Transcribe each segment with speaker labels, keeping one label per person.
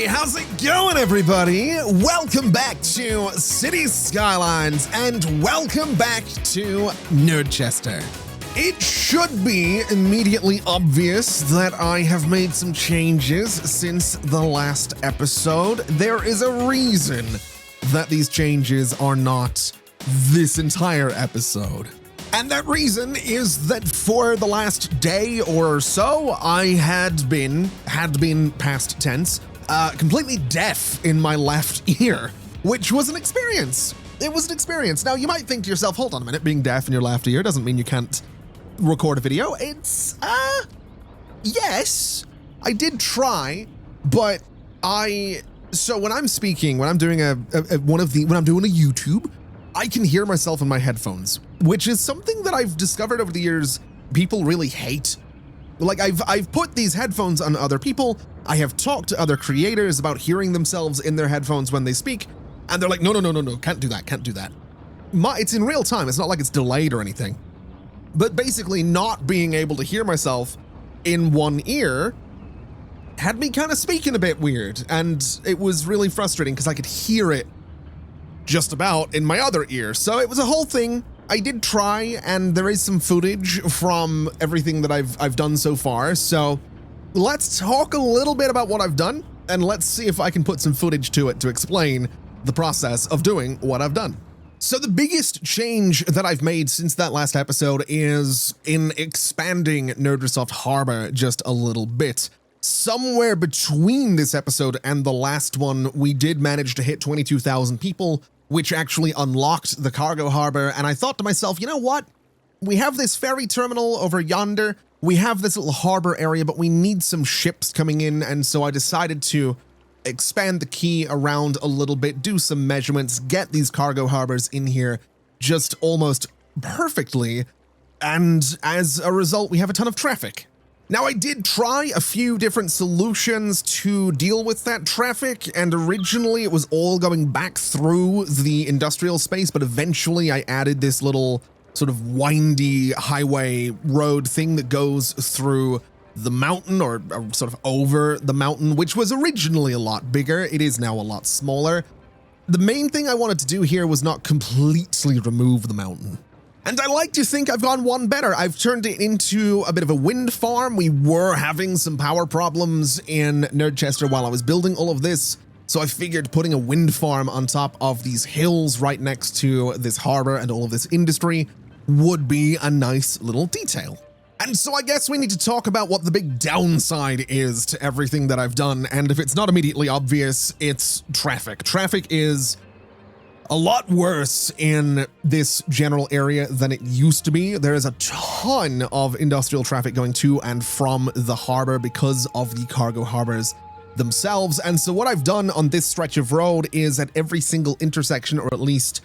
Speaker 1: How's it going, everybody? Welcome back to City Skylines, and welcome back to Nerdchester. It should be immediately obvious that I have made some changes since the last episode. There is a reason that these changes are not this entire episode. And that reason is that for the last day or so, I had been past tense, completely deaf in my left ear, which was an experience. It was an experience. Now, you might think to yourself, hold on a minute, being deaf in your left ear doesn't mean you can't record a video. Yes, I did try, but so when I'm speaking, when I'm doing when I'm doing a YouTube, I can hear myself in my headphones, which is something that I've discovered over the years people really hate. Like, I've put these headphones on other people. I have talked to other creators about hearing themselves in their headphones when they speak, and they're like, no, can't do that. It's in real time. It's not like it's delayed or anything. But basically, not being able to hear myself in one ear had me kind of speaking a bit weird, and it was really frustrating because I could hear it just about in my other ear. So it was a whole thing. I did try, and there is some footage from everything that I've done so far. So let's talk a little bit about what I've done, and let's see if I can put some footage to it to explain the process of doing what I've done. So the biggest change that I've made since that last episode is in expanding Nerdrasoft Harbor just a little bit. Somewhere between this episode and the last one, we did manage to hit 22,000 people, which actually unlocked the cargo harbor. And I thought to myself, you know what? We have this ferry terminal over yonder. We have this little harbor area, but we need some ships coming in. And so I decided to expand the key around a little bit, do some measurements, get these cargo harbors in here just almost perfectly. And as a result, we have a ton of traffic. Now, I did try a few different solutions to deal with that traffic, and originally it was all going back through the industrial space, but eventually I added this little sort of windy highway road thing that goes through the mountain, or sort of over the mountain, which was originally a lot bigger. It is now a lot smaller. The main thing I wanted to do here was not completely remove the mountain. And I like to think I've gone one better. I've turned it into a bit of a wind farm. We were having some power problems in Nerdchester while I was building all of this, so I figured putting a wind farm on top of these hills right next to this harbor and all of this industry would be a nice little detail. And so I guess we need to talk about what the big downside is to everything that I've done, and if it's not immediately obvious, it's traffic. Traffic is a lot worse in this general area than it used to be. There is a ton of industrial traffic going to and from the harbor because of the cargo harbors themselves. And so what I've done on this stretch of road is at every single intersection, or at least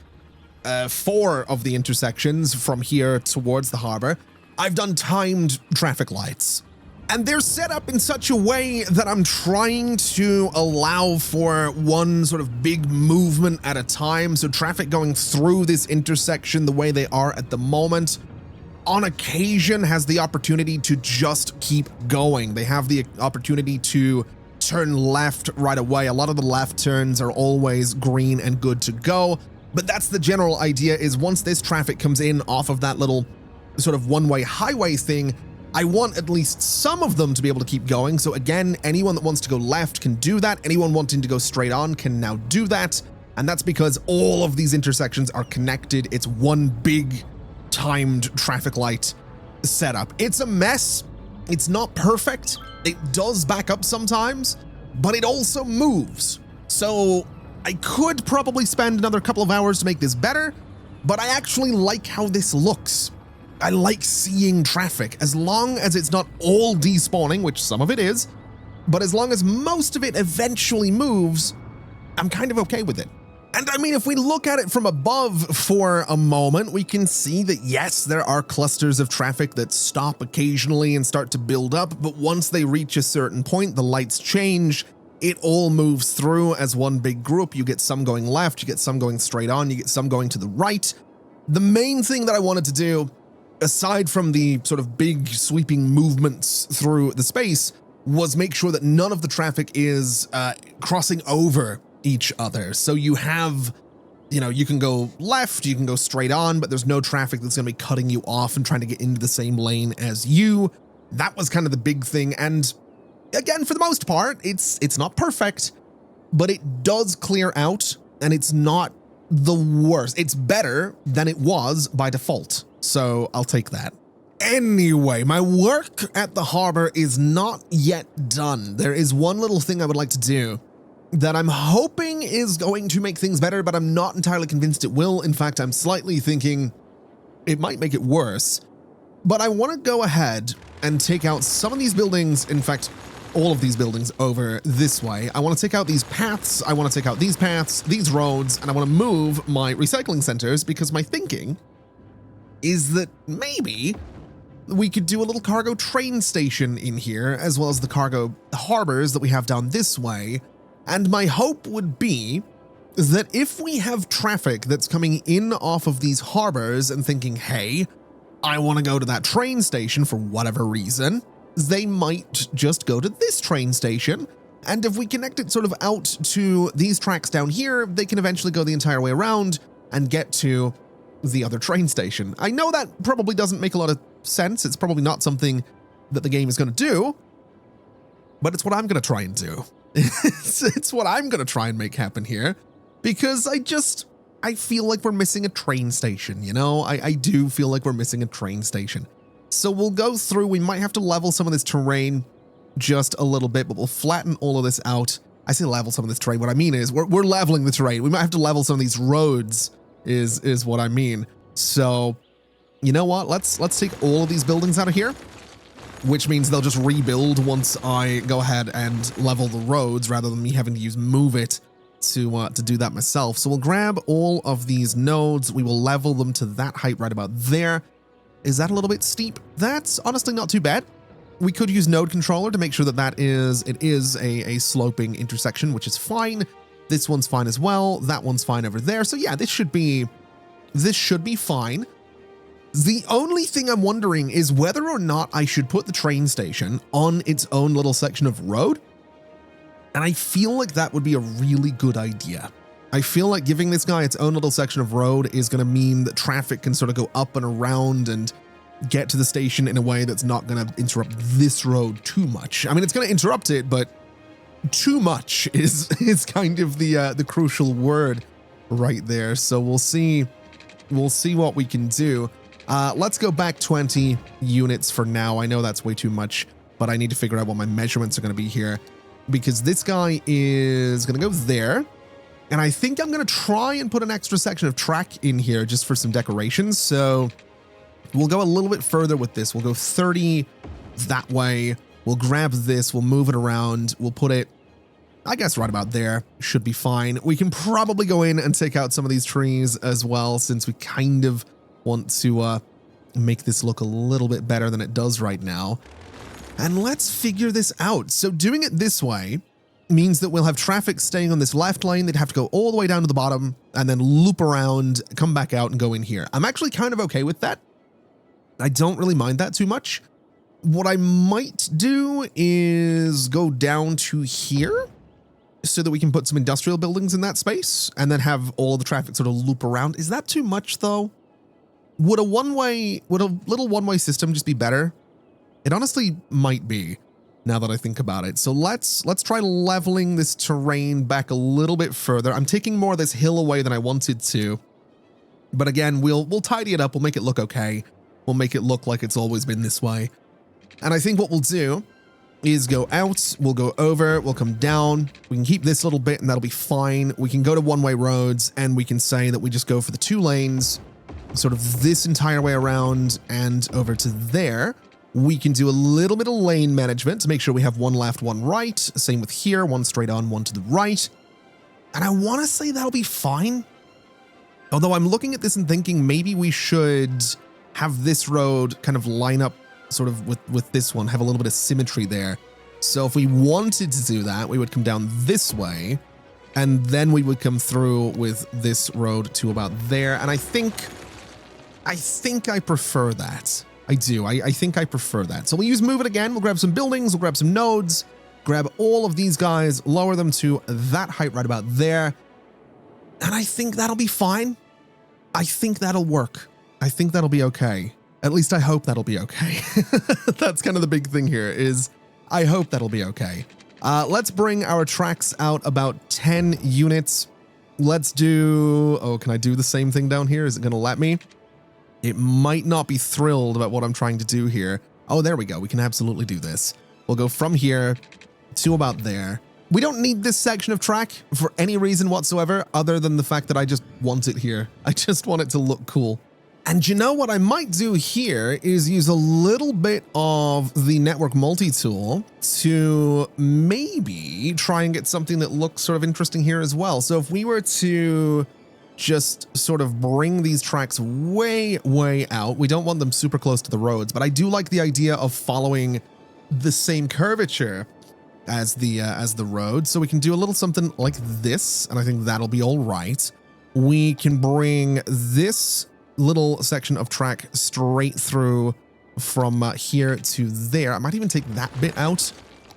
Speaker 1: 4 of the intersections from here towards the harbor, I've done timed traffic lights. And they're set up in such a way that I'm trying to allow for one sort of big movement at a time. So traffic going through this intersection the way they are at the moment, on occasion has the opportunity to just keep going. They have the opportunity to turn left right away. A lot of the left turns are always green and good to go. But that's the general idea, is once this traffic comes in off of that little sort of one-way highway thing, I want at least some of them to be able to keep going. So again, anyone that wants to go left can do that. Anyone wanting to go straight on can now do that. And that's because all of these intersections are connected. It's one big timed traffic light setup. It's a mess. It's not perfect. It does back up sometimes, but it also moves. So I could probably spend another couple of hours to make this better, but I actually like how this looks. I like seeing traffic, as long as it's not all despawning, which some of it is, but as long as most of it eventually moves, I'm kind of okay with it. And I mean, if we look at it from above for a moment, we can see that yes, there are clusters of traffic that stop occasionally and start to build up, but once they reach a certain point, the lights change, it all moves through as one big group. You get some going left, you get some going straight on, you get some going to the right. The main thing that I wanted to do, aside from the sort of big sweeping movements through the space, was make sure that none of the traffic is crossing over each other. So you have, you can go left, you can go straight on, but there's no traffic that's going to be cutting you off and trying to get into the same lane as you. That was kind of the big thing. And again, for the most part, it's not perfect, but it does clear out, and it's not the worst. It's better than it was by default. So I'll take that. Anyway, my work at the harbor is not yet done. There is one little thing I would like to do that I'm hoping is going to make things better, but I'm not entirely convinced it will. In fact, I'm slightly thinking it might make it worse. But I want to go ahead and take out some of these buildings, in fact, all of these buildings over this way. I want to take out these paths, I want to take out these paths, these roads, and I want to move my recycling centers, because my thinking is that maybe we could do a little cargo train station in here, as well as the cargo harbors that we have down this way. And my hope would be that if we have traffic that's coming in off of these harbors and thinking, hey, I want to go to that train station for whatever reason, they might just go to this train station. And if we connect it sort of out to these tracks down here, they can eventually go the entire way around and get to the other train station. I know that probably doesn't make a lot of sense. It's probably not something that the game is going to do, but it's what I'm going to try and do. It's what I'm going to try and make happen here, because I feel like we're missing a train station, I do feel like we're missing a train station. So we'll go through, we might have to level some of this terrain just a little bit, but we'll flatten all of this out. I say level some of this terrain. What I mean is we're leveling the terrain. We might have to level some of these roads is what I mean. So you know what? Let's take all of these buildings out of here, which means they'll just rebuild once I go ahead and level the roads rather than me having to use move it to do that myself. So we'll grab all of these nodes. We will level them to that height right about there. Is that a little bit steep? That's honestly not too bad. We could use node controller to make sure that it is a sloping intersection, which is fine. This one's fine as well. That one's fine over there. So yeah, this should be fine. The only thing I'm wondering is whether or not I should put the train station on its own little section of road. And I feel like that would be a really good idea. I feel like giving this guy its own little section of road is going to mean that traffic can sort of go up and around and get to the station in a way that's not going to interrupt this road too much. I mean, it's going to interrupt it, but too much is kind of the crucial word right there. So we'll see what we can do. Let's go back 20 units for now. I know that's way too much, but I need to figure out what my measurements are going to be here, because this guy is going to go there. And I think I'm going to try and put an extra section of track in here just for some decorations. So we'll go a little bit further with this. We'll go 30 that way. We'll grab this. We'll move it around. We'll put it, I guess, right about there. Should be fine. We can probably go in and take out some of these trees as well, since we kind of want to make this look a little bit better than it does right now. And let's figure this out. So doing it this way means that we'll have traffic staying on this left lane. They'd have to go all the way down to the bottom and then loop around, come back out and go in here. I'm actually kind of okay with that. I don't really mind that too much. What I might do is go down to here so that we can put some industrial buildings in that space and then have all the traffic sort of loop around. Is that too much though? Would a little one-way system just be better? It honestly might be, now that I think about it. So let's try leveling this terrain back a little bit further. I'm taking more of this hill away than I wanted to. But again, we'll tidy it up. We'll make it look okay. We'll make it look like it's always been this way. And I think what we'll do is go out, we'll go over, we'll come down. We can keep this little bit and that'll be fine. We can go to one-way roads and we can say that we just go for the 2 lanes, sort of this entire way around and over to there. We can do a little bit of lane management to make sure we have 1 left, 1 right. Same with here, 1 straight on, 1 to the right. And I want to say that'll be fine. Although I'm looking at this and thinking maybe we should have this road kind of line up sort of with this one, have a little bit of symmetry there. So if we wanted to do that, we would come down this way and then we would come through with this road to about there. And I think I prefer that. I do. I think I prefer that. So we'll use move it again. We'll grab some buildings. We'll grab some nodes. Grab all of these guys. Lower them to that height right about there. And I think that'll be fine. I think that'll work. I think that'll be okay. At least I hope that'll be okay. That's kind of the big thing here is I hope that'll be okay. Let's bring our tracks out about 10 units. Let's do... Oh, can I do the same thing down here? Is it going to let me? It might not be thrilled about what I'm trying to do here. Oh, there we go. We can absolutely do this. We'll go from here to about there. We don't need this section of track for any reason whatsoever other than the fact that I just want it here. I just want it to look cool. And you know what I might do here is use a little bit of the network multi-tool to maybe try and get something that looks sort of interesting here as well. So if we were to just sort of bring these tracks way, way out, we don't want them super close to the roads, but I do like the idea of following the same curvature as the road. So we can do a little something like this, and I think that'll be all right. We can bring this little section of track straight through from here to there. I might even take that bit out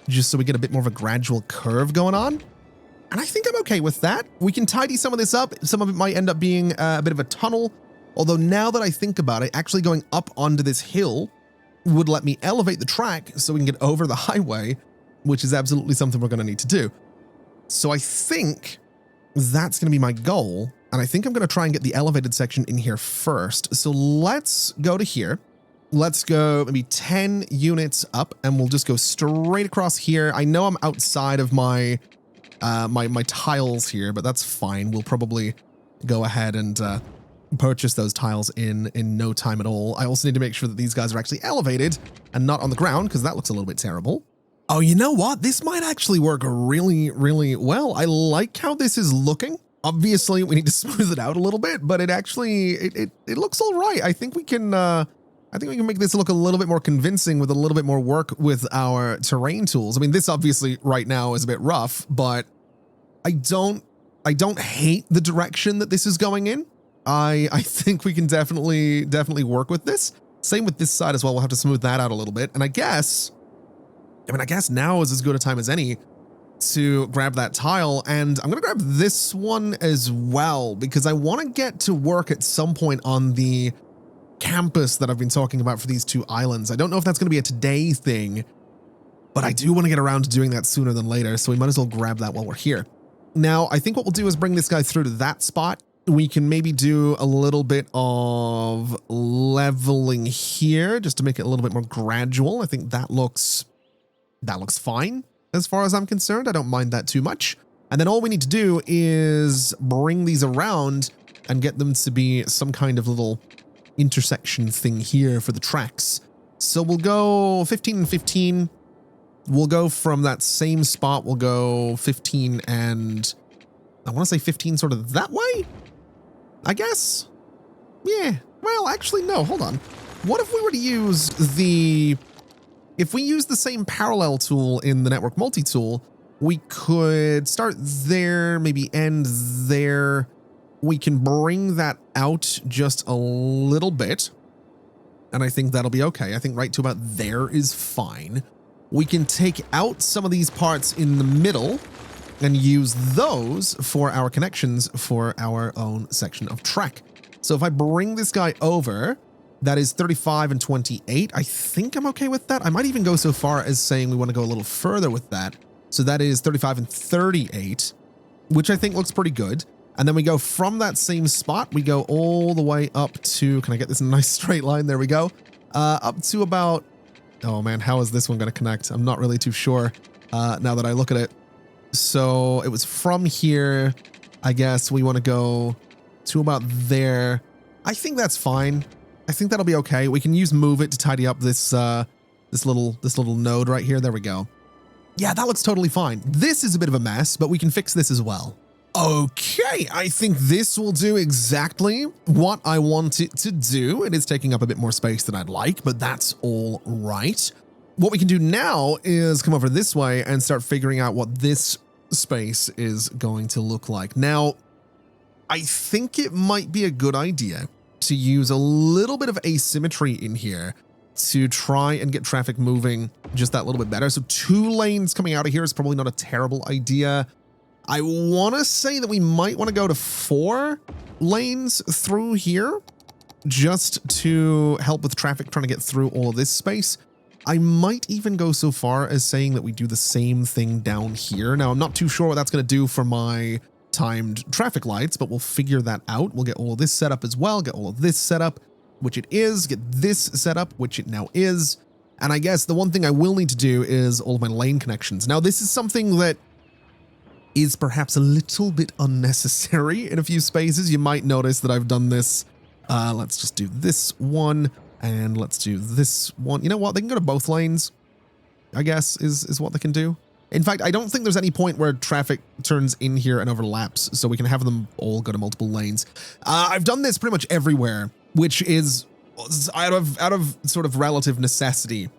Speaker 1: just so we get a bit more of a gradual curve going on. And I think I'm okay with that. We can tidy some of this up. Some of it might end up being a bit of a tunnel. Although now that I think about it, actually going up onto this hill would let me elevate the track so we can get over the highway, which is absolutely something we're going to need to do. So I think that's going to be my goal. And I think I'm going to try and get the elevated section in here first. So let's go to here. Let's go maybe 10 units up and we'll just go straight across here. I know I'm outside of my my tiles here, but that's fine. We'll probably go ahead and purchase those tiles in no time at all. I also need to make sure that these guys are actually elevated and not on the ground because that looks a little bit terrible. Oh, you know what? This might actually work really, really well. I like how this is looking. Obviously, we need to smooth it out a little bit, but it actually, it looks all right. I think we can make this look a little bit more convincing with a little bit more work with our terrain tools. I mean, this obviously right now is a bit rough, but I don't hate the direction that this is going in. I think we can definitely work with this. Same with this side as well. We'll have to smooth that out a little bit. And I guess now is as good a time as any to grab that tile, and I'm going to grab this one as well because I want to get to work at some point on the campus that I've been talking about for these two islands. I don't know if that's going to be a today thing, but I do want to get around to doing that sooner than later, so we might as well grab that while we're here. Now, I think what we'll do is bring this guy through to that spot. We can maybe do a little bit of leveling here just to make it a little bit more gradual. I think that looks fine. As far as I'm concerned, I don't mind that too much. And then all we need to do is bring these around and get them to be some kind of little intersection thing here for the tracks. So we'll go 15 and 15. We'll go from that same spot. We'll go 15 and I want to say 15 sort of that way, I guess. Yeah. Well, actually, no, hold on. What if we were to use if we use the same parallel tool in the network multi-tool, we could start there, maybe end there. We can bring that out just a little bit, and I think that'll be okay. I think right to about there is fine. We can take out some of these parts in the middle and use those for our connections for our own section of track. So if I bring this guy over, that is 35 and 28. I think I'm okay with that. I might even go so far as saying we want to go a little further with that. So that is 35 and 38, which I think looks pretty good. And then we go from that same spot, we go all the way up to, can I get this in a nice straight line? There we go. Up to about, oh man, how is this one going to connect? I'm not really too sure now that I look at it. So it was from here. I guess we want to go to about there. I think that's fine. I think that'll be okay. We can use move it to tidy up this little node right here. There we go. Yeah, that looks totally fine. This is a bit of a mess, but we can fix this as well. Okay, I think this will do exactly what I want it to do. It is taking up a bit more space than I'd like, but that's all right. What we can do now is come over this way and start figuring out what this space is going to look like. Now, I think it might be a good idea to use a little bit of asymmetry in here to try and get traffic moving just that little bit better. So 2 lanes coming out of here is probably not a terrible idea. I want to say that we might want to go to 4 lanes through here just to help with traffic trying to get through all of this space. I might even go so far as saying that we do the same thing down here. Now, I'm not too sure what that's going to do for my timed traffic lights, but we'll figure that out. We'll get all of this set up as well, get all of this set up, which it is, get this set up, which it now is. And I guess the one thing I will need to do is all of my lane connections. Now, this is something that is perhaps a little bit unnecessary in a few spaces. You might notice that I've done this. Let's just do this one, and let's do this one. You know what? They can go to both lanes, I guess, is what they can do. In fact, I don't think there's any point where traffic turns in here and overlaps, so we can have them all go to multiple lanes. I've done this pretty much everywhere, which is out of sort of relative necessity.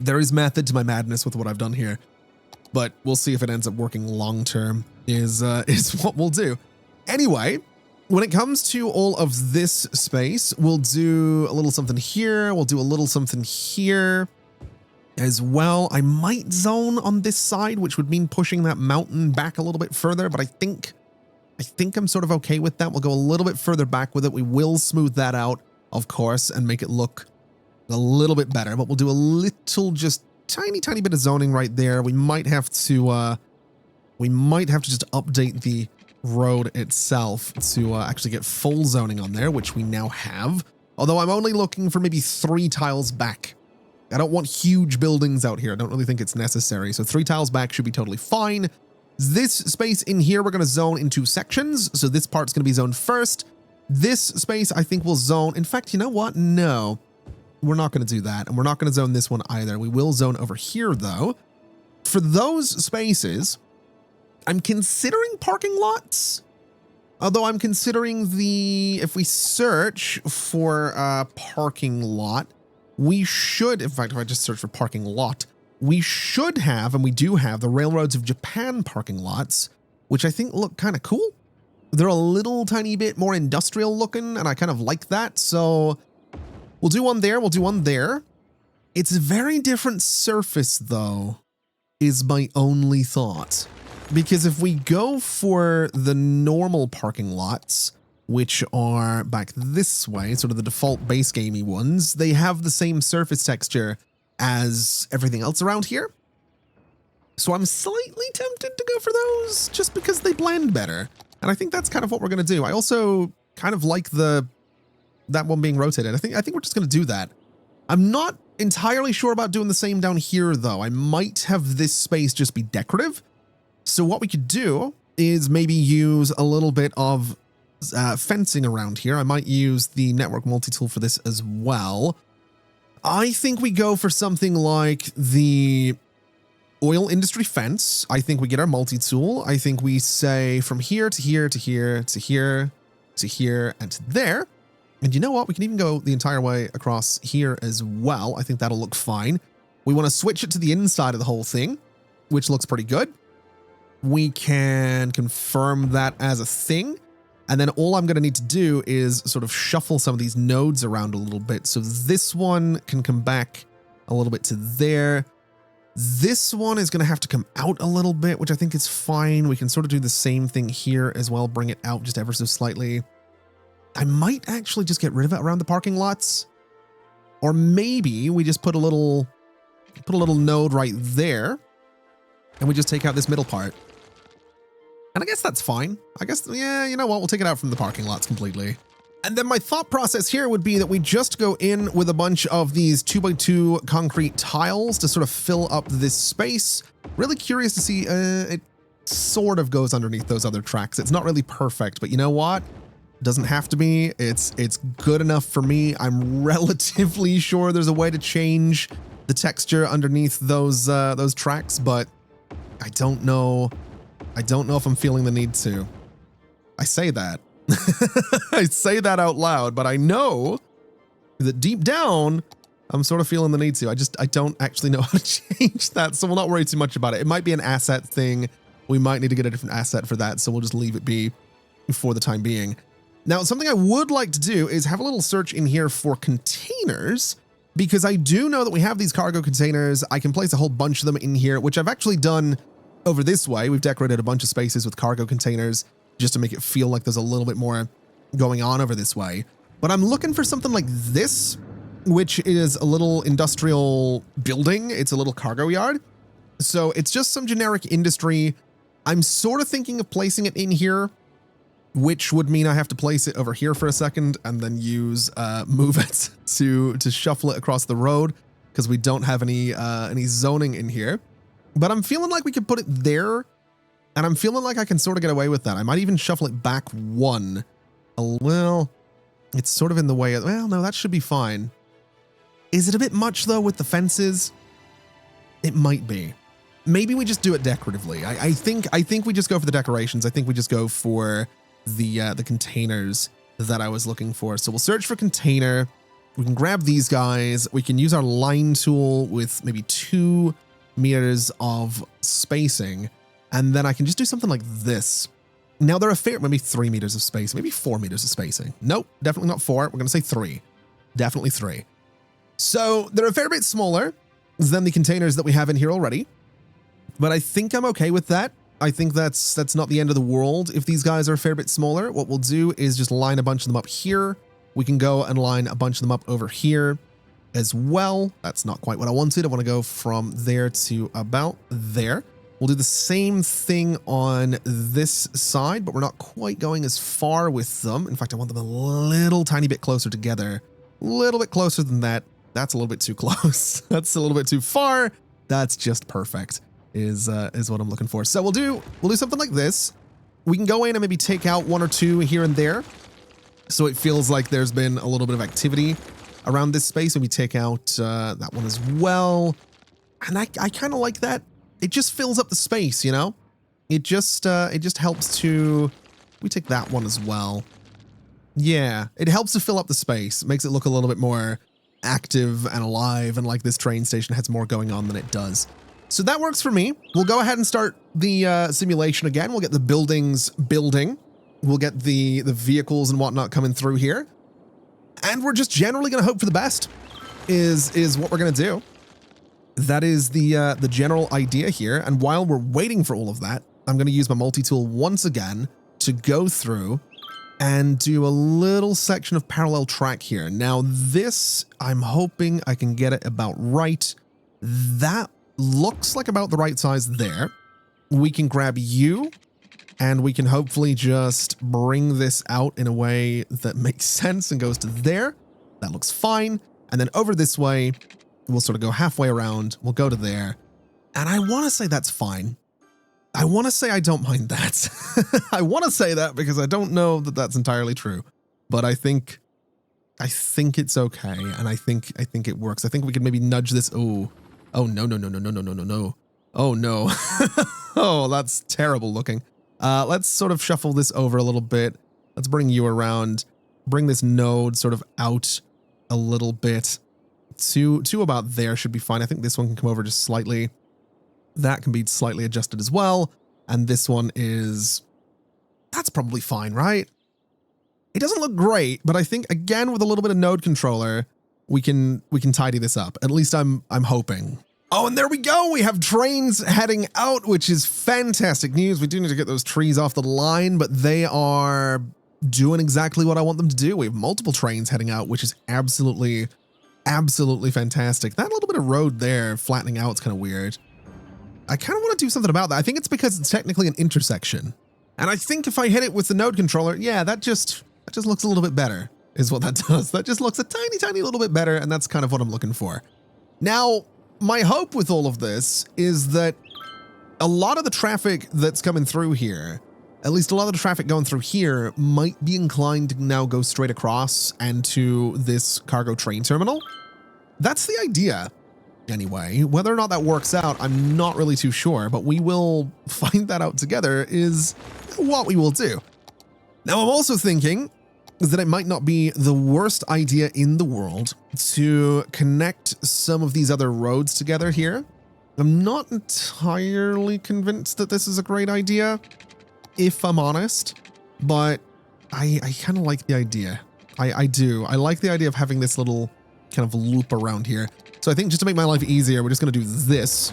Speaker 1: There is method to my madness with what I've done here, but we'll see if it ends up working long term is what we'll do. Anyway, when it comes to all of this space, we'll do a little something here. We'll do a little something here as well. I might zone on this side, which would mean pushing that mountain back a little bit further, but I think I'm sort of okay with that. We'll go a little bit further back with it. We will smooth that out, of course, and make it look a little bit better, but we'll do a little, just tiny bit of zoning right there. We might have to just update the road itself to actually get full zoning on there, which we now have. Although I'm only looking for maybe 3 tiles back. I don't want huge buildings out here. I don't really think it's necessary. So 3 tiles back should be totally fine. This space in here, we're going to zone into sections. So this part's going to be zoned first. This space, I think we'll zone. In fact, you know what? No, we're not going to do that. And we're not going to zone this one either. We will zone over here though. For those spaces, I'm considering parking lots. Although I'm considering if we search for a parking lot, we should, in fact, if I just search for parking lot, we should have, and we do have, the Railroads of Japan parking lots, which I think look kind of cool. They're a little tiny bit more industrial looking, and I kind of like that. So we'll do one there. We'll do one there. It's a very different surface, though, is my only thought. Because if we go for the normal parking lots, which are back this way, sort of the default base gamey ones, they have the same surface texture as everything else around here. So I'm slightly tempted to go for those just because they blend better. And I think that's kind of what we're going to do. I also kind of like that one being rotated. I think we're just going to do that. I'm not entirely sure about doing the same down here, though. I might have this space just be decorative. So what we could do is maybe use a little bit of fencing around here. I might use the network multi-tool for this as well. I think we go for something like the oil industry fence. I think we get our multi-tool. I think we say from here to here to here to here to here and to there. And you know what? We can even go the entire way across here as well. I think that'll look fine. We want to switch it to the inside of the whole thing, which looks pretty good. We can confirm that as a thing. And then all I'm going to need to do is sort of shuffle some of these nodes around a little bit. So this one can come back a little bit to there. This one is going to have to come out a little bit, which I think is fine. We can sort of do the same thing here as well. Bring it out just ever so slightly. I might actually just get rid of it around the parking lots. Or maybe we just put a little node right there. And we just take out this middle part. And I guess that's fine. I guess, yeah, you know what? We'll take it out from the parking lots completely. And then my thought process here would be that we just go in with a bunch of these 2x2 concrete tiles to sort of fill up this space. Really curious to see, it sort of goes underneath those other tracks. It's not really perfect, but you know what? It doesn't have to be. It's good enough for me. I'm relatively sure there's a way to change the texture underneath those tracks, but I don't know if I'm feeling the need to. I say that. I say that out loud, but I know that deep down, I'm sort of feeling the need to. I don't actually know how to change that, so we'll not worry too much about it. It might be an asset thing. We might need to get a different asset for that, so we'll just leave it be for the time being. Now, something I would like to do is have a little search in here for containers, because I do know that we have these cargo containers. I can place a whole bunch of them in here, which I've actually done over this way. We've decorated a bunch of spaces with cargo containers just to make it feel like there's a little bit more going on over this way. But I'm looking for something like this, which is a little industrial building. It's a little cargo yard. So it's just some generic industry. I'm sort of thinking of placing it in here, which would mean I have to place it over here for a second and then use move it to shuffle it across the road because we don't have any zoning in here. But I'm feeling like we could put it there, and I'm feeling like I can sort of get away with that. I might even shuffle it back one. Well, it's sort of in the way of, well, no, that should be fine. Is it a bit much though with the fences? It might be. Maybe we just do it decoratively. I think we just go for the decorations. I think we just go for the containers that I was looking for. So we'll search for container. We can grab these guys. We can use our line tool with maybe 2 meters of spacing. And then I can just do something like this. Now there are maybe 3 meters of space, maybe 4 meters of spacing. Nope, definitely not 4. We're going to say 3. Definitely 3. So they're a fair bit smaller than the containers that we have in here already. But I think I'm okay with that. I think that's not the end of the world. If these guys are a fair bit smaller, what we'll do is just line a bunch of them up here. We can go and line a bunch of them up over here as well. That's not quite what I wanted. I want to go from there to about there. We'll do the same thing on this side, but we're not quite going as far with them. In fact, I want them a little tiny bit closer together. A little bit closer than that. That's a little bit too close. That's a little bit too far. That's just perfect. Is what I'm looking for. So we'll do something like this. We can go in and maybe take out 1 or 2 here and there, so it feels like there's been a little bit of activity around this space. Maybe take out that one as well. And I kind of like that. It just fills up the space, you know. It just helps to. We take that one as well. Yeah, it helps to fill up the space. It makes it look a little bit more active and alive, and like this train station has more going on than it does. So that works for me. We'll go ahead and start the simulation again. We'll get the buildings building. We'll get the vehicles and whatnot coming through here. And we're just generally going to hope for the best is what we're going to do. That is the general idea here. And while we're waiting for all of that, I'm going to use my multi-tool once again to go through and do a little section of parallel track here. Now this, I'm hoping I can get it about right. That looks like about the right size there. We can grab you and we can hopefully just bring this out in a way that makes sense and goes to there. That looks fine. And then over this way, we'll sort of go halfway around. We'll go to there. And I want to say that's fine. I want to say I don't mind that. I want to say that because I don't know that that's entirely true, but I think it's okay. And I think it works. I think we could maybe nudge this. Oh, no. Oh, no. Oh, that's terrible looking. Let's sort of shuffle this over a little bit. Let's bring you around. Bring this node sort of out a little bit. To about there should be fine. I think this one can come over just slightly. That can be slightly adjusted as well. And this one that's probably fine, right? It doesn't look great, but I think, again, with a little bit of node controller, we can tidy this up. At least I'm hoping. Oh, and there we go. We have trains heading out, which is fantastic news. We do need to get those trees off the line, but they are doing exactly what I want them to do. We have multiple trains heading out, which is absolutely fantastic. That little bit of road there flattening out is kind of weird. I kind of want to do something about that. I think it's because it's technically an intersection. And I think if I hit it with the node controller, yeah, that just looks a little bit better. Is what that does. That just looks a tiny little bit better, and that's kind of what I'm looking for. Now, my hope with all of this is that a lot of the traffic that's coming through here, at least a lot of the traffic going through here, might be inclined to now go straight across and to this cargo train terminal. That's the idea, anyway. Whether or not that works out, I'm not really too sure, but we will find that out together is what we will do. Now, I'm also thinking that it might not be the worst idea in the world to connect some of these other roads together here. I'm not entirely convinced that this is a great idea, if I'm honest, but I kind of like the idea. I do. I like the idea of having this little kind of loop around here. So I think just to make my life easier, we're just going to do this.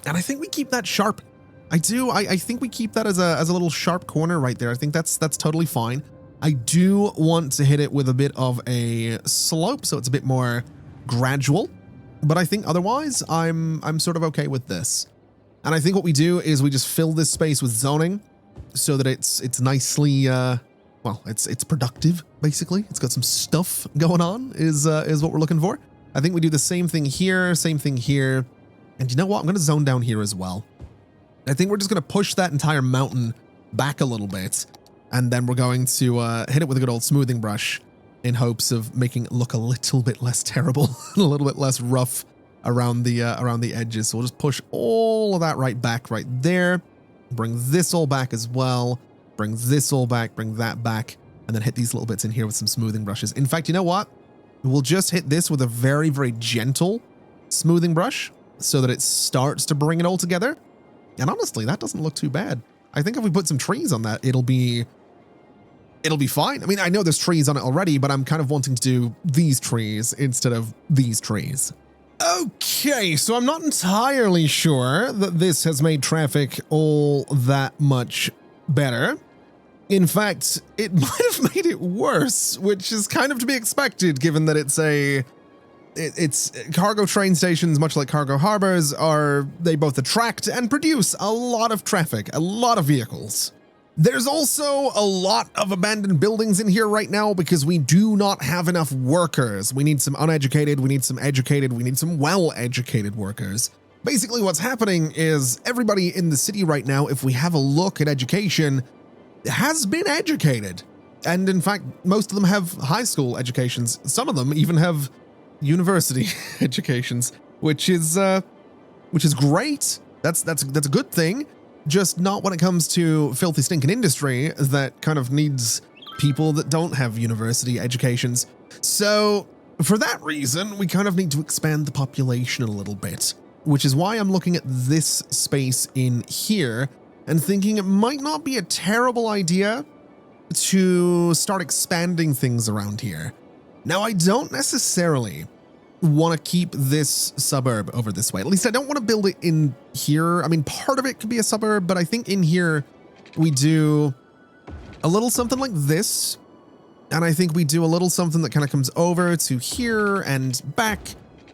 Speaker 1: And I think we keep that sharp. I do. I think we keep that as a little sharp corner right there. I think that's totally fine. I do want to hit it with a bit of a slope, so it's a bit more gradual. But I think otherwise, I'm sort of okay with this. And I think what we do is we just fill this space with zoning so that it's nicely, well, it's productive, basically. It's got some stuff going on is what we're looking for. I think we do the same thing here, And you know what? I'm going to zone down here as well. I think we're just going to push that entire mountain back a little bit. And then we're going to hit it with a good old smoothing brush in hopes of making it look a little bit less terrible, a little bit less rough around the edges. So we'll just push all of that right back right there. Bring this all back as well. Bring this all back, bring that back, and then hit these little bits in here with some smoothing brushes. In fact, you know what? We'll just hit this with a very, very gentle smoothing brush so that it starts to bring it all together. And honestly, that doesn't look too bad. I think if we put some trees on that, it'll be fine. I mean, I know there's trees on it already, but I'm kind of wanting to do these trees instead of these trees. Okay, so I'm not entirely sure that this has made traffic all that much better. In fact, it might have made it worse, which is kind of to be expected given that it's cargo train stations, much like cargo harbors, they both attract and produce a lot of traffic, a lot of vehicles. There's also a lot of abandoned buildings in here right now because we do not have enough workers. We need some uneducated, we need some educated, we need some well-educated workers. Basically what's happening is everybody in the city right now, if we have a look at education, has been educated. And in fact, most of them have high school educations. Some of them even have university educations, which is great. That's a good thing. Just not when it comes to filthy stinking industry that kind of needs people that don't have university educations. So for that reason, we kind of need to expand the population a little bit, which is why I'm looking at this space in here and thinking it might not be a terrible idea to start expanding things around here. Now, I don't necessarily want to keep this suburb over this way. At least I don't want to build it in here. I mean, part of it could be a suburb, but I think in here we do a little something like this. And I think we do a little something that kind of comes over to here and back.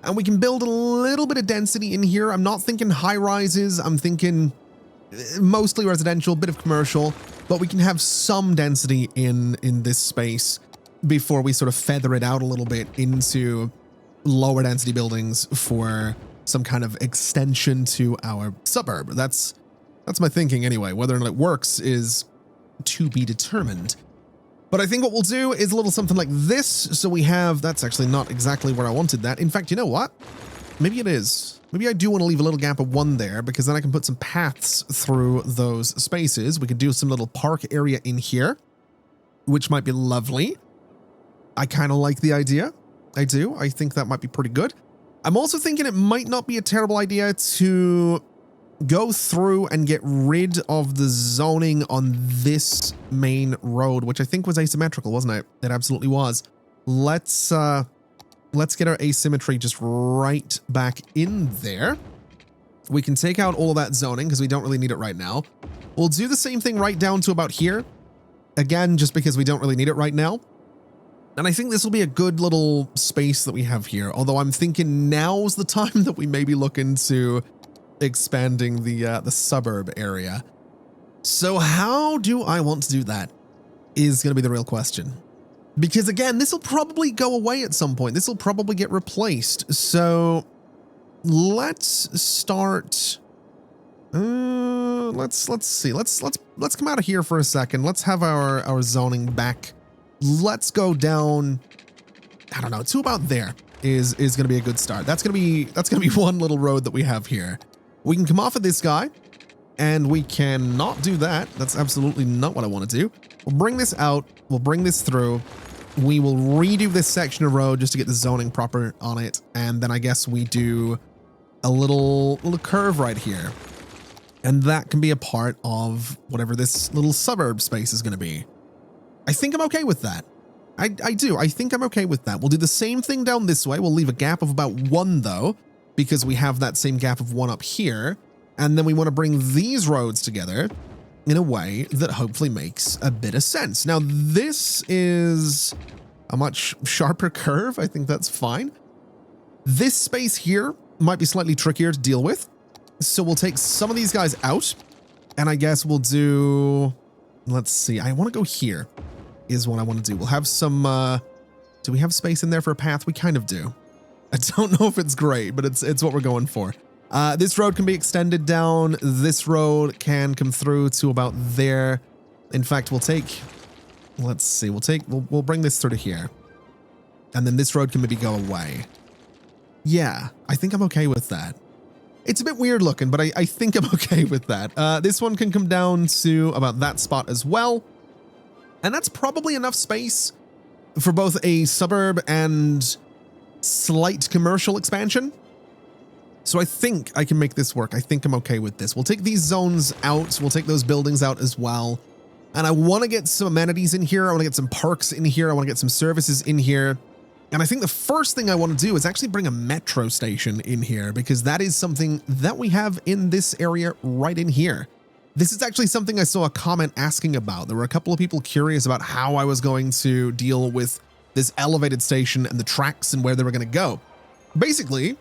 Speaker 1: And we can build a little bit of density in here. I'm not thinking high rises. I'm thinking mostly residential, bit of commercial, but we can have some density in this space before we sort of feather it out a little bit into lower density buildings for some kind of extension to our suburb. That's my thinking anyway. Whether or not it works is to be determined. But I think what we'll do is a little something like this. So we have, that's actually not exactly where I wanted that. In fact, you know what? Maybe it is. Maybe I do want to leave a little gap of one there because then I can put some paths through those spaces. We could do some little park area in here, which might be lovely. I kind of like the idea. I do. I think that might be pretty good. I'm also thinking it might not be a terrible idea to go through and get rid of the zoning on this main road, which I think was asymmetrical, wasn't it? It absolutely was. Let's get our asymmetry just right back in there. We can take out all of that zoning because we don't really need it right now. We'll do the same thing right down to about here. Again, just because we don't really need it right now. And I think this will be a good little space that we have here. Although I'm thinking now's the time that we maybe look into expanding the suburb area. So how do I want to do that is going to be the real question. Because again, this will probably go away at some point. This will probably get replaced. So let's start. Let's see. Let's come out of here for a second. Let's have our zoning back. Let's go down, I don't know, to about there is going to be a good start. That's going to be one little road that we have here. We can come off of this guy and we cannot do that. That's absolutely not what I want to do. We'll bring this out. We'll bring this through. We will redo this section of road just to get the zoning proper on it. And then I guess we do a little curve right here. And that can be a part of whatever this little suburb space is going to be. I think I'm okay with that. I do. I think I'm okay with that. We'll do the same thing down this way. We'll leave a gap of about 1 though, because we have that same gap of 1 up here. And then we want to bring these roads together in a way that hopefully makes a bit of sense. Now, this is a much sharper curve. I think that's fine. This space here might be slightly trickier to deal with. So we'll take some of these guys out, and I guess we'll do, let's see, I want to go here is what I want to do. We'll have some, do we have space in there for a path? We kind of do. I don't know if it's great, but it's what we're going for. This road can be extended down. This road can come through to about there. In fact, we'll take, let's see, we'll bring this through to here. And then this road can maybe go away. Yeah, I think I'm okay with that. It's a bit weird looking, but I think I'm okay with that. This one can come down to about that spot as well. And that's probably enough space for both a suburb and slight commercial expansion. So I think I can make this work. I think I'm okay with this. We'll take these zones out. We'll take those buildings out as well. And I want to get some amenities in here. I want to get some parks in here. I want to get some services in here. And I think the first thing I want to do is actually bring a metro station in here, because that is something that we have in this area right in here. This is actually something I saw a comment asking about. There were a couple of people curious about how I was going to deal with this elevated station and the tracks and where they were going to go. Basically,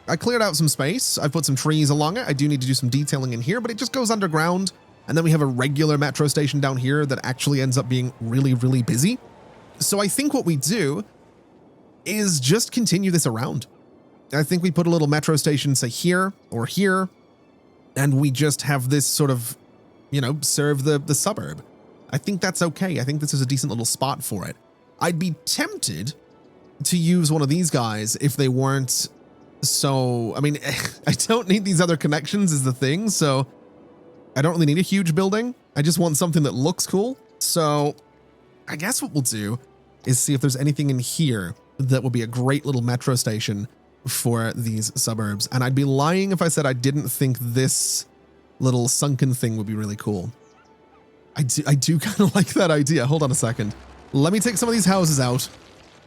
Speaker 1: I cleared out some space. I put some trees along it. I do need to do some detailing in here, but it just goes underground. And then we have a regular metro station down here that actually ends up being really, really busy. So I think what we do is just continue this around. I think we put a little metro station, say here or here, and we just have this sort of, you know, serve the suburb. I think that's okay. I think this is a decent little spot for it. I'd be tempted to use one of these guys if they weren't so, I mean, I don't need these other connections is the thing, so I don't really need a huge building. I just want something that looks cool. So I guess what we'll do is see if there's anything in here that would be a great little metro station for these suburbs. And I'd be lying if I said I didn't think this little sunken thing would be really cool. I do kind of like that idea. Hold on a second. Let me take some of these houses out.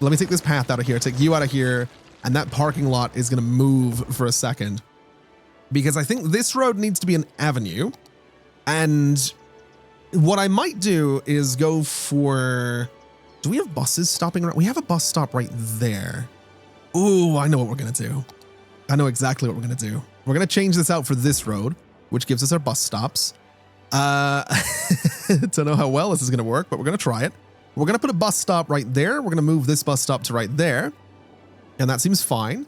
Speaker 1: Let me take this path out of here, take you out of here, and that parking lot is going to move for a second. Because I think this road needs to be an avenue. And what I might do is go for... Do we have buses stopping around? We have a bus stop right there. Ooh, I know what we're going to do. I know exactly what we're going to do. We're going to change this out for this road, which gives us our bus stops. Don't know how well this is going to work, but we're going to try it. We're going to put a bus stop right there. We're going to move this bus stop to right there. And that seems fine.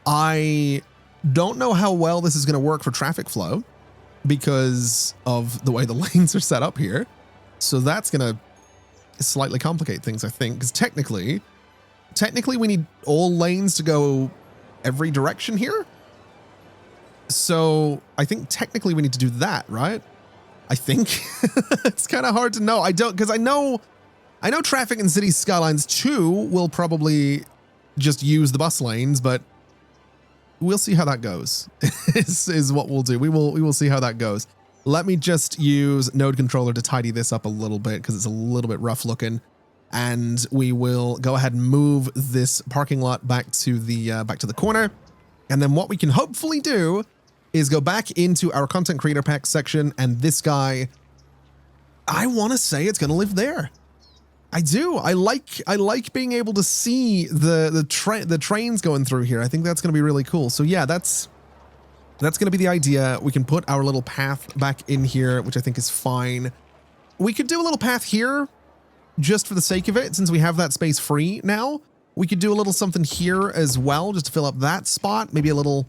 Speaker 1: I don't know how well this is going to work for traffic flow because of the way the lanes are set up here. So that's going to slightly complicate things, I think, because technically we need all lanes to go every direction here. So I think technically we need to do that, right? I think it's kind of hard to know. Because I know traffic in City Skylines 2 will probably just use the bus lanes, but we'll see how that goes is what we'll do. We will see how that goes. Let me just use Node Controller to tidy this up a little bit because it's a little bit rough looking. And we will go ahead and move this parking lot back to the corner. And then what we can hopefully do is go back into our content creator pack section, and this guy, I want to say it's going to live there. I do. I like being able to see the trains going through here. I think that's going to be really cool. So yeah, that's going to be the idea. We can put our little path back in here, which I think is fine. We could do a little path here just for the sake of it, since we have that space free now. We could do a little something here as well, just to fill up that spot. Maybe a little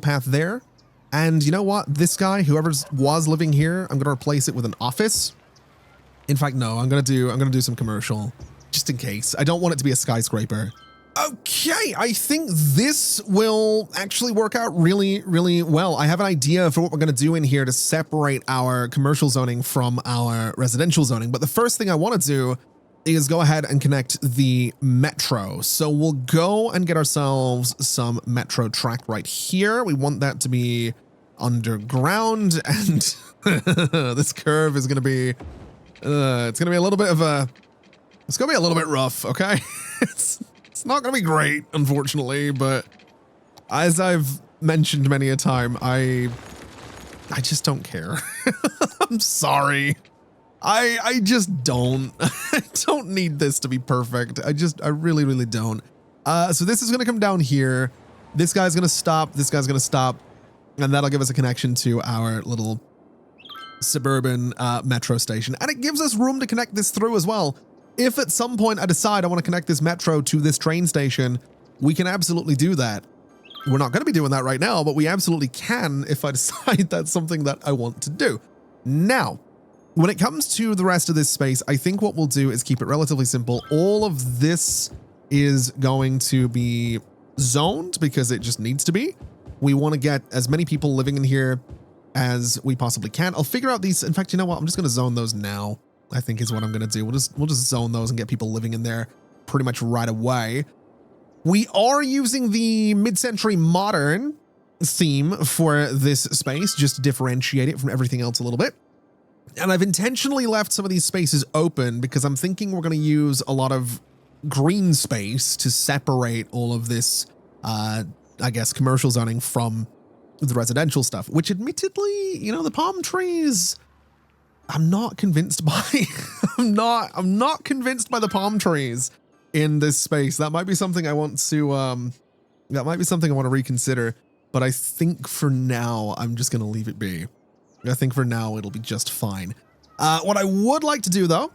Speaker 1: path there. And you know what? This guy, whoever was living here, I'm going to replace it with an office. In fact, no, I'm going to do some commercial just in case. I don't want it to be a skyscraper. Okay, I think this will actually work out really, really well. I have an idea for what we're going to do in here to separate our commercial zoning from our residential zoning. But the first thing I want to do is go ahead and connect the metro. So we'll go and get ourselves some metro track right here. We want that to be underground, and this curve is going to be, it's going to be a little bit of a It's going to be a little bit rough, okay? it's not going to be great, unfortunately, but as I've mentioned many a time, I just don't care. I'm sorry. I just don't. I don't need this to be perfect. I really, really don't. So this is going to come down here. This guy's going to stop. This guy's going to stop. And that'll give us a connection to our little suburban metro station. And it gives us room to connect this through as well. If at some point I decide I want to connect this metro to this train station, we can absolutely do that. We're not going to be doing that right now, but we absolutely can if I decide that's something that I want to do. Now, when it comes to the rest of this space, I think what we'll do is keep it relatively simple. All of this is going to be zoned because it just needs to be. We want to get as many people living in here as we possibly can. I'll figure out these. In fact, you know what? I'm just going to zone those now, I think is what I'm going to do. We'll just zone those and get people living in there pretty much right away. We are using the mid-century modern theme for this space, just to differentiate it from everything else a little bit. And I've intentionally left some of these spaces open because I'm thinking we're going to use a lot of green space to separate all of this, I guess, commercial zoning from the residential stuff, which admittedly, you know, the palm trees, I'm not convinced by. I'm not convinced by the palm trees in this space. That might be something I want to, reconsider, but I think for now, I'm just going to leave it be. I think for now, it'll be just fine. What I would like to do, though,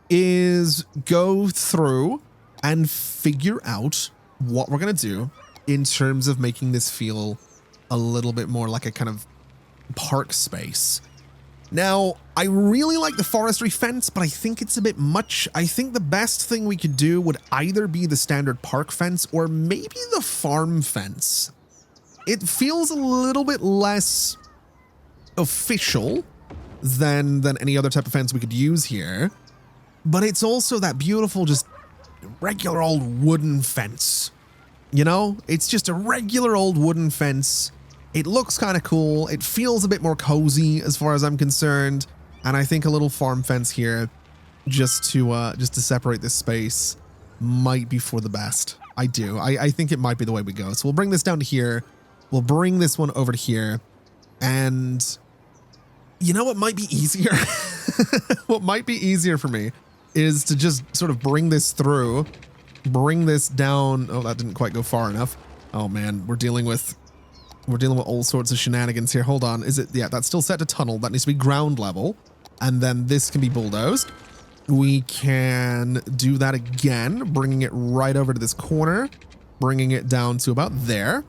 Speaker 1: is go through and figure out what we're going to do in terms of making this feel a little bit more like a kind of park space. Now, I really like the forestry fence, but I think it's a bit much. I think the best thing we could do would either be the standard park fence or maybe the farm fence. It feels a little bit less official than any other type of fence we could use here, but it's also that beautiful, just regular old wooden fence. You know, it's just a regular old wooden fence. It looks kind of cool. It feels a bit more cozy as far as I'm concerned. And I think a little farm fence here just to separate this space might be for the best. I do. I think it might be the way we go. So we'll bring this down to here. We'll bring this one over to here. And you know what might be easier? What might be easier for me is to just sort of bring this through, bring this down. Oh, that didn't quite go far enough. Oh man, we're dealing with all sorts of shenanigans here. Hold on. Is it? Yeah, that's still set to tunnel. That needs to be ground level. And then this can be bulldozed. We can do that again, bringing it right over to this corner, bringing it down to about there.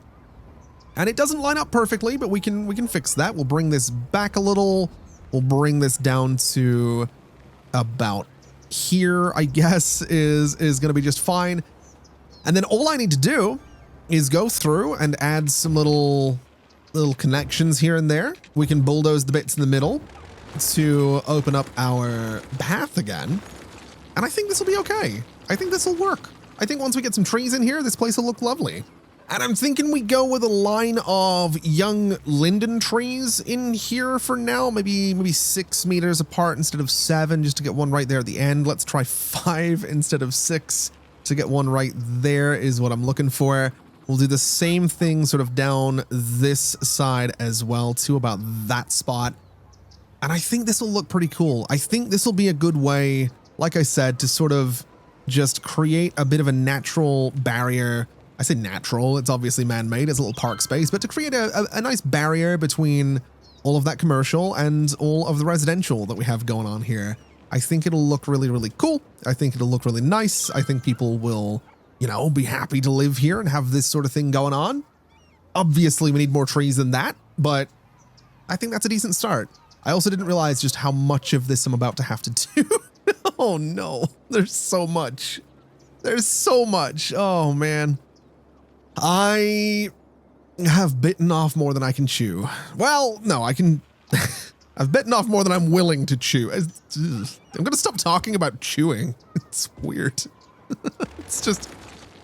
Speaker 1: And it doesn't line up perfectly, but we can fix that. We'll bring this back a little. We'll bring this down to about here, I guess, is going to be just fine. And then all I need to do is go through and add some little connections here and there. We can bulldoze the bits in the middle to open up our path again. And I think this will be okay. I think this will work. I think once we get some trees in here, this place will look lovely. And I'm thinking we go with a line of young linden trees in here for now, maybe 6 meters apart instead of 7, just to get one right there at the end. Let's try 5 instead of 6 to get one right there is what I'm looking for. We'll do the same thing sort of down this side as well to about that spot. And I think this will look pretty cool. I think this will be a good way, like I said, to sort of just create a bit of a natural barrier. I say natural, it's obviously man-made, it's a little park space, but to create a nice barrier between all of that commercial and all of the residential that we have going on here. I think it'll look really, really cool. I think it'll look really nice. I think people will, you know, be happy to live here and have this sort of thing going on. Obviously, we need more trees than that, but I think that's a decent start. I also didn't realize just how much of this I'm about to have to do. Oh no, there's so much. There's so much. Oh man. I have bitten off more than I can chew. Well, no, I can. I've bitten off more than I'm willing to chew. I'm going to stop talking about chewing. It's weird. It's just,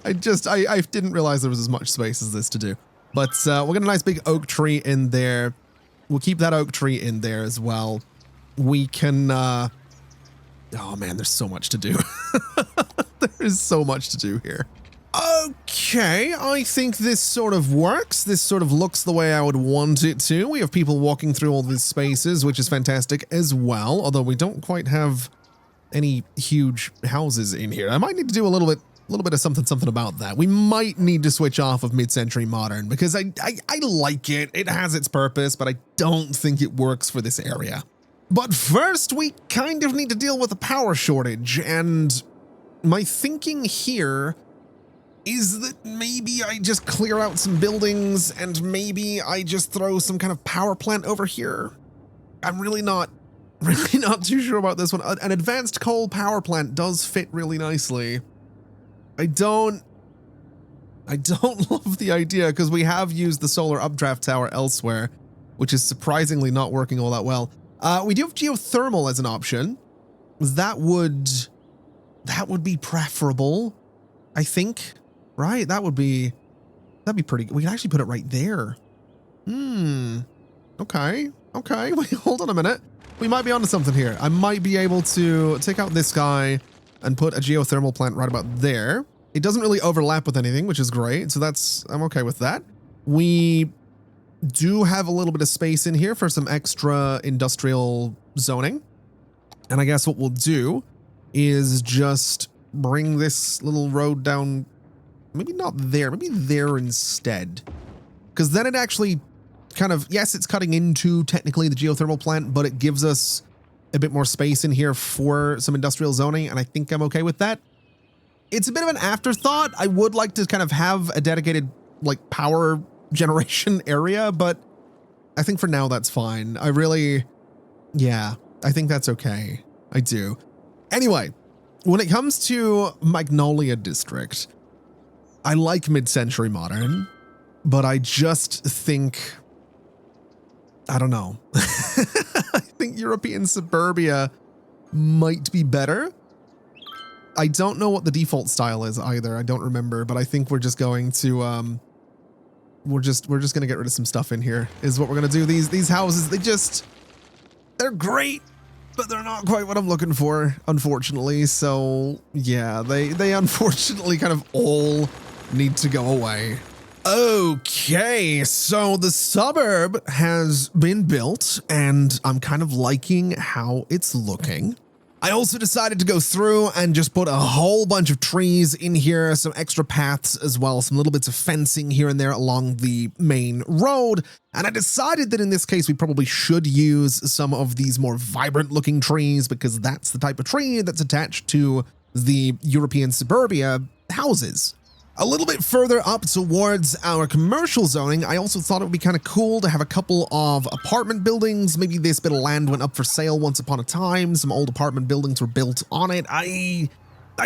Speaker 1: I didn't realize there was as much space as this to do. But we'll get a nice big oak tree in there. We'll keep that oak tree in there as well. We can Oh man, there's so much to do. There is so much to do here. Okay, I think this sort of works. This sort of looks the way I would want it to. We have people walking through all these spaces, which is fantastic as well, although we don't quite have any huge houses in here. I might need to do a little bit of something about that. We might need to switch off of mid-century modern because I like it. It has its purpose, but I don't think it works for this area. But first, we kind of need to deal with a power shortage, and my thinking here is that maybe I just clear out some buildings and maybe I just throw some kind of power plant over here. I'm really not too sure about this one. An advanced coal power plant does fit really nicely. I don't love the idea because we have used the solar updraft tower elsewhere, which is surprisingly not working all that well. We do have geothermal as an option. That would be preferable, I think. Right? That'd be pretty good. We can actually put it right there. Okay. Wait, hold on a minute. We might be onto something here. I might be able to take out this guy and put a geothermal plant right about there. It doesn't really overlap with anything, which is great. So I'm okay with that. We do have a little bit of space in here for some extra industrial zoning. And I guess what we'll do is just bring this little road down. Maybe not there, maybe there instead. Because then it actually kind of, yes, it's cutting into technically the geothermal plant, but it gives us a bit more space in here for some industrial zoning, and I think I'm okay with that. It's a bit of an afterthought. I would like to kind of have a dedicated like power generation area, but I think for now that's fine. I think that's okay. I do. Anyway, when it comes to Magnolia District, I like mid-century modern, but I just think, I don't know. I think European suburbia might be better. I don't know what the default style is either. I don't remember, but I think we're just going to, we're just going to get rid of some stuff in here is what we're going to do. These houses, they're great, but they're not quite what I'm looking for, unfortunately. So yeah, they unfortunately kind of all need to go away. Okay, so the suburb has been built and I'm kind of liking how it's looking. I also decided to go through and just put a whole bunch of trees in here, some extra paths as well, some little bits of fencing here and there along the main road. And I decided that in this case, we probably should use some of these more vibrant looking trees because that's the type of tree that's attached to the European suburbia houses. A little bit further up towards our commercial zoning, I also thought it would be kind of cool to have a couple of apartment buildings. Maybe this bit of land went up for sale once upon a time. Some old apartment buildings were built on it. I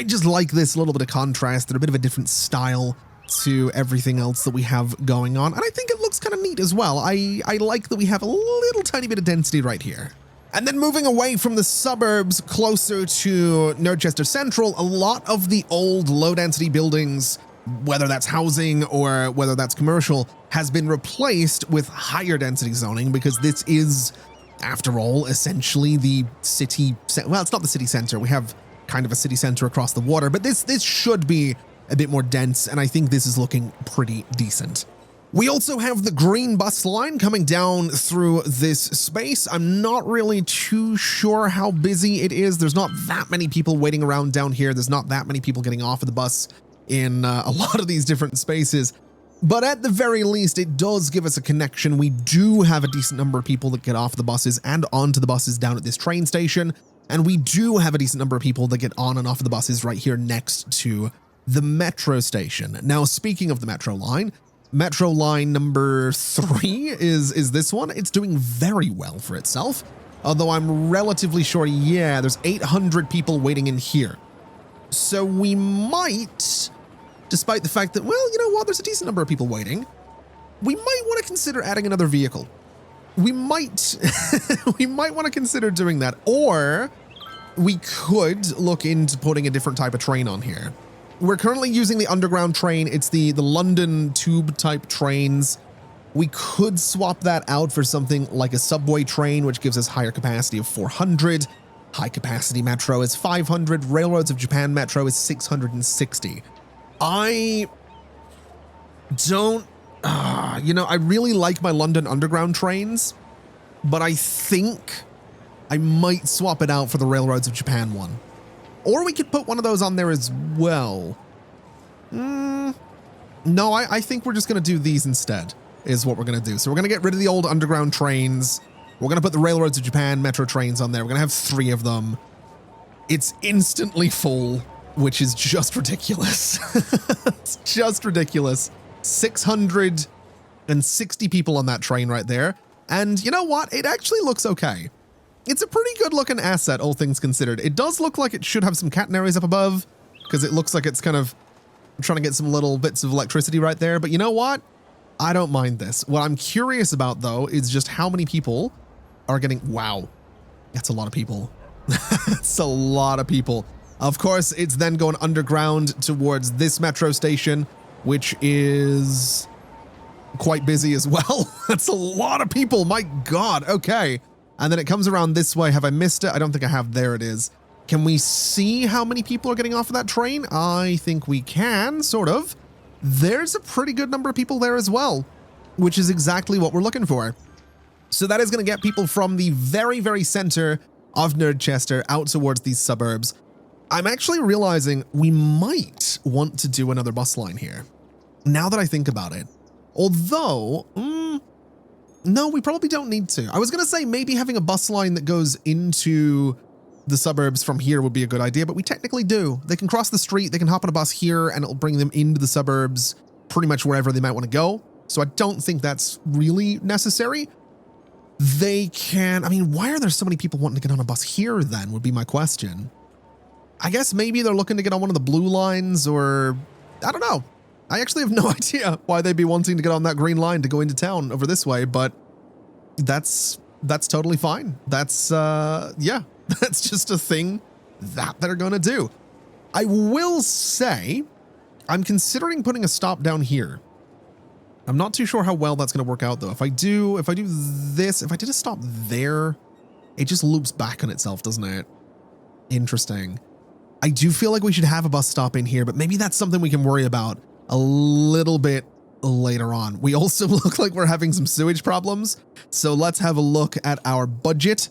Speaker 1: just like this little bit of contrast. They're a bit of a different style to everything else that we have going on. And I think it looks kind of neat as well. I like that we have a little tiny bit of density right here. And then moving away from the suburbs closer to Nerdchester Central, a lot of the old low-density buildings, whether that's housing or whether that's commercial, has been replaced with higher density zoning because this is, after all, essentially the city. Well, it's not the city center. We have kind of a city center across the water, but this should be a bit more dense, and I think this is looking pretty decent. We also have the green bus line coming down through this space. I'm not really too sure how busy it is. There's not that many people waiting around down here. There's not that many people getting off of the bus in a lot of these different spaces, but at the very least, it does give us a connection. We do have a decent number of people that get off the buses and onto the buses down at this train station, and we do have a decent number of people that get on and off of the buses right here next to the metro station. Now, speaking of the metro line number 3 is this one. It's doing very well for itself, although I'm relatively sure, yeah, there's 800 people waiting in here. So we might, despite the fact that, well, you know what, there's a decent number of people waiting, we might want to consider adding another vehicle. We might, we might want to consider doing that, or we could look into putting a different type of train on here. We're currently using the underground train. It's the London tube type trains. We could swap that out for something like a subway train, which gives us higher capacity of 400. High Capacity Metro is 500. Railroads of Japan Metro is 660. I don't, I really like my London Underground trains, but I think I might swap it out for the Railroads of Japan one. Or we could put one of those on there as well. No, I think we're just going to do these instead, is what we're going to do. So we're going to get rid of the old underground trains. We're going to put the Railroads of Japan Metro trains on there. We're going to have 3 of them. It's instantly full, which is just ridiculous. It's just ridiculous. 660 people on that train right there. And you know what? It actually looks okay. It's a pretty good looking asset, all things considered. It does look like it should have some catenaries up above, because it looks like it's kind of trying to get some little bits of electricity right there. But you know what? I don't mind this. What I'm curious about, though, is just how many people are getting... Wow. That's a lot of people. That's a lot of people. Of course, it's then going underground towards this metro station, which is quite busy as well. That's a lot of people. My God. Okay. And then it comes around this way. Have I missed it? I don't think I have. There it is. Can we see how many people are getting off of that train? I think we can, sort of. There's a pretty good number of people there as well, which is exactly what we're looking for. So that is going to get people from the very, very center of Nerdchester out towards these suburbs. I'm actually realizing we might want to do another bus line here, now that I think about it. Although, no, we probably don't need to. I was going to say maybe having a bus line that goes into the suburbs from here would be a good idea, but we technically do. They can cross the street, they can hop on a bus here, and it'll bring them into the suburbs pretty much wherever they might want to go. So I don't think that's really necessary. They can, I mean, why are there so many people wanting to get on a bus here then, would be my question. I guess maybe they're looking to get on one of the blue lines, or I don't know. I actually have no idea why they'd be wanting to get on that green line to go into town over this way, but that's totally fine. That's, yeah, that's just a thing that they're going to do. I will say I'm considering putting a stop down here. I'm not too sure how well that's going to work out, though. If I do this, if I did a stop there, it just loops back on itself, doesn't it? Interesting. I do feel like we should have a bus stop in here, but maybe that's something we can worry about a little bit later on. We also look like we're having some sewage problems. So let's have a look at our budget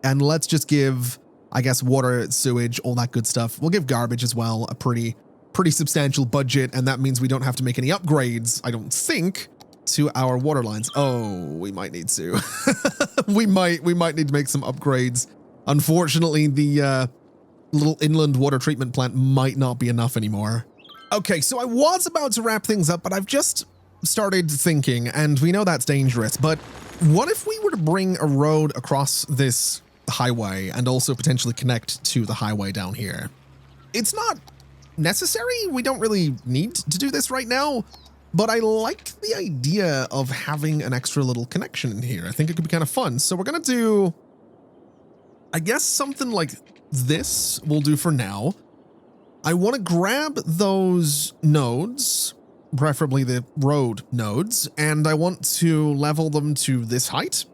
Speaker 1: and let's just give, I guess, water, sewage, all that good stuff. We'll give garbage as well, a pretty substantial budget, and that means we don't have to make any upgrades, I don't think, to our water lines. Oh, we might need to. we might need to make some upgrades. Unfortunately, the little inland water treatment plant might not be enough anymore. Okay, so I was about to wrap things up, but I've just started thinking, and we know that's dangerous, but what if we were to bring a road across this highway and also potentially connect to the highway down here? It's not necessary. We don't really need to do this right now, but I like the idea of having an extra little connection in here. I think it could be kind of fun. So we're going to do, I guess, something like this will do for now. I want to grab those nodes, preferably the road nodes, and I want to level them to this height,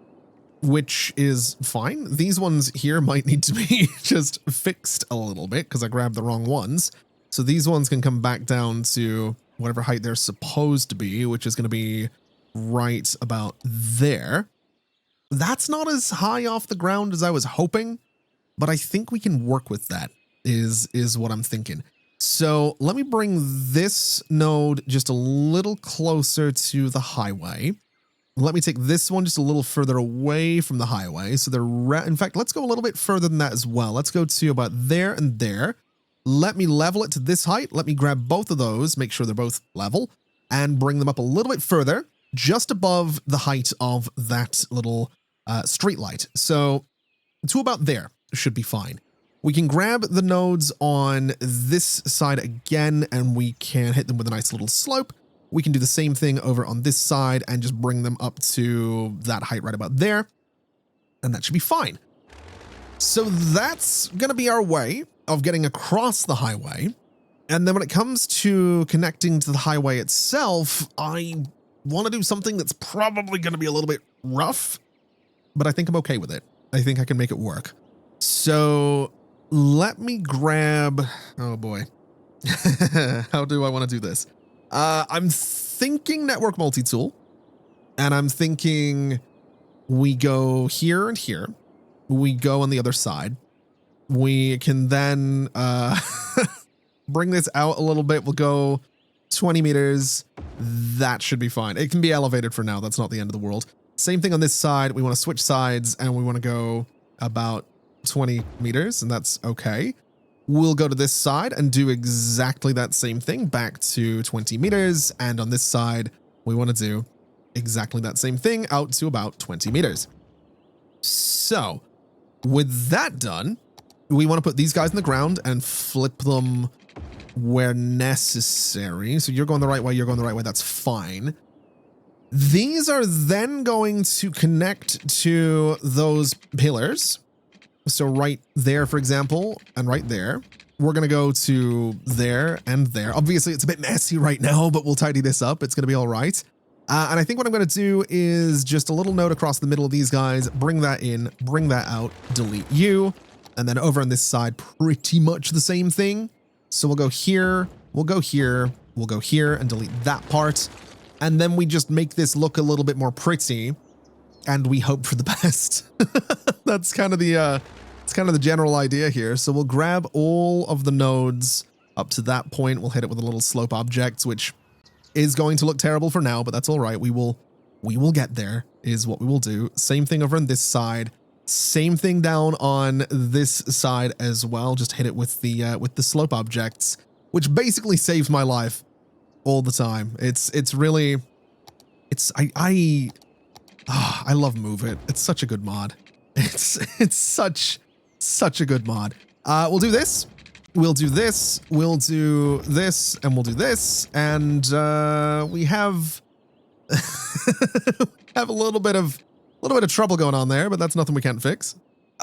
Speaker 1: which is fine. These ones here might need to be just fixed a little bit because I grabbed the wrong ones. So these ones can come back down to whatever height they're supposed to be, which is going to be right about there. That's not as high off the ground as I was hoping, but I think we can work with that, is what I'm thinking. So let me bring this node just a little closer to the highway. Let me take this one just a little further away from the highway. So they're, in fact, let's go a little bit further than that as well. Let's go to about there and there. Let me level it to this height. Let me grab both of those, make sure they're both level, and bring them up a little bit further, just above the height of that little street light. So to about there should be fine. We can grab the nodes on this side again, and we can hit them with a nice little slope. We can do the same thing over on this side and just bring them up to that height right about there, and that should be fine. So that's going to be our way of getting across the highway. And then when it comes to connecting to the highway itself, I want to do something that's probably going to be a little bit rough, but I think I'm okay with it. I think I can make it work. So let me grab, oh boy. How do I want to do this? I'm thinking network multi-tool, and I'm thinking we go here and here. We go on the other side. We can then bring this out a little bit. We'll go 20 meters. That should be fine. It can be elevated for now. That's not the end of the world. Same thing on this side. We want to switch sides, and we want to go about 20 meters, and that's okay. We'll go to this side and do exactly that same thing, back to 20 meters. And on this side, we want to do exactly that same thing out to about 20 meters. So with that done, we want to put these guys in the ground and flip them where necessary. So you're going the right way, you're going the right way. That's fine. These are then going to connect to those pillars. So right there, for example, and right there, we're going to go to there and there. Obviously, it's a bit messy right now, but we'll tidy this up. It's going to be all right. And I think what I'm going to do is just a little note across the middle of these guys, bring that in, bring that out, delete you. And then over on this side, pretty much the same thing. So we'll go here, we'll go here, we'll go here and delete that part. And then we just make this look a little bit more pretty. And we hope for the best. That's kind of the it's kind of the general idea here. So we'll grab all of the nodes up to that point. We'll hit it with a little slope object, which is going to look terrible for now, but that's all right. We will get there, is what we will do. Same thing over on this side. Same thing down on this side as well. Just hit it with the slope objects, which basically saves my life all the time. I love Move It. It's such a good mod. It's such a good mod. We'll do this. We'll do this. We'll do this, and we'll do this, and we have have a little bit of trouble going on there, but that's nothing we can't fix.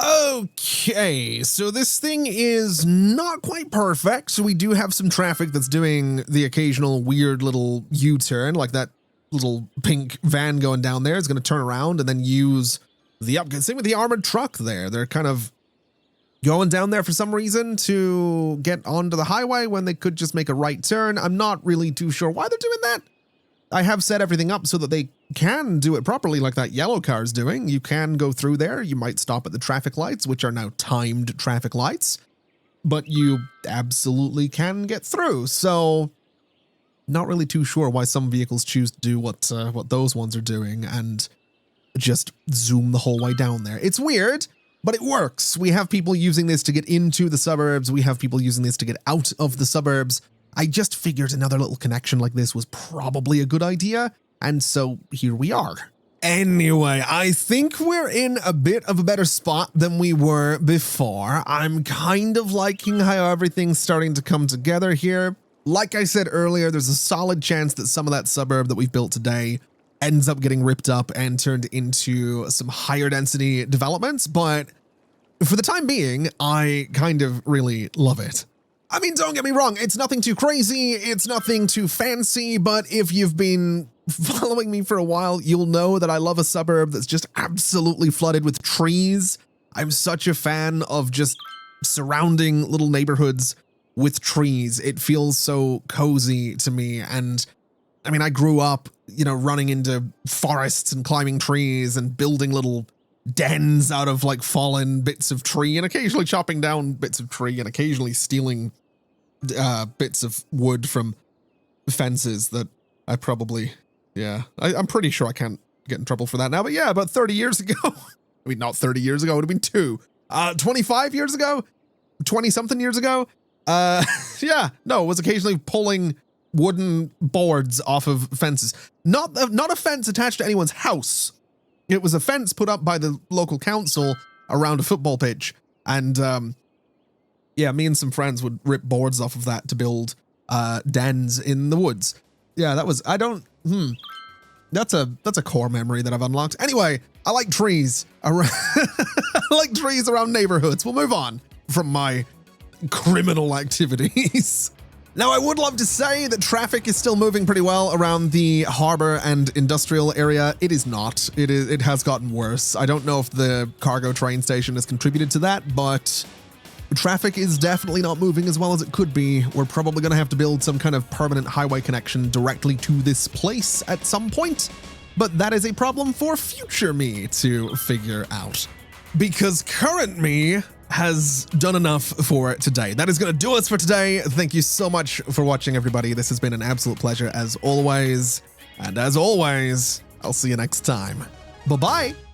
Speaker 1: Okay, so this thing is not quite perfect. So we do have some traffic that's doing the occasional weird little U-turn, like that little pink van going down there is going to turn around and then use the upgrade. Same with the armored truck there. They're kind of going down there for some reason to get onto the highway when they could just make a right turn. I'm not really too sure why they're doing that. I have set everything up so that they can do it properly like that yellow car is doing. You can go through there. You might stop at the traffic lights, which are now timed traffic lights, but you absolutely can get through. So not really too sure why some vehicles choose to do what those ones are doing and just zoom the whole way down there. It's weird, but it works. We have people using this to get into the suburbs. We have people using this to get out of the suburbs. I just figured another little connection like this was probably a good idea, and so here we are. Anyway, I think we're in a bit of a better spot than we were before. I'm kind of liking how everything's starting to come together here. Like I said earlier, there's a solid chance that some of that suburb that we've built today ends up getting ripped up and turned into some higher density developments, but for the time being, I kind of really love it. I mean, don't get me wrong, it's nothing too crazy, it's nothing too fancy, but if you've been following me for a while, you'll know that I love a suburb that's just absolutely flooded with trees. I'm such a fan of just surrounding little neighborhoods with trees. It feels so cozy to me, and I mean, I grew up, running into forests and climbing trees and building little dens out of like fallen bits of tree and occasionally chopping down bits of tree and occasionally stealing bits of wood from fences that I probably, I'm pretty sure I can't get in trouble for that now, but yeah, about 30 years ago, I mean, not 30 years ago, it would have been 25 years ago, 20 something years ago. Was occasionally pulling wooden boards off of fences. Not a fence attached to anyone's house. It was a fence put up by the local council around a football pitch. And me and some friends would rip boards off of that to build dens in the woods. Yeah, that was, that's a core memory that I've unlocked. Anyway, I like trees. I like trees around neighborhoods. We'll move on from my criminal activities. Now, I would love to say that traffic is still moving pretty well around the harbor and industrial area. It is not. It has gotten worse. I don't know if the cargo train station has contributed to that, but traffic is definitely not moving as well as it could be. We're probably going to have to build some kind of permanent highway connection directly to this place at some point, but that is a problem for future me to figure out, because current me has done enough for today. That is going to do us for today. Thank you so much for watching, everybody. This has been an absolute pleasure as always. And as always, I'll see you next time. Bye-bye.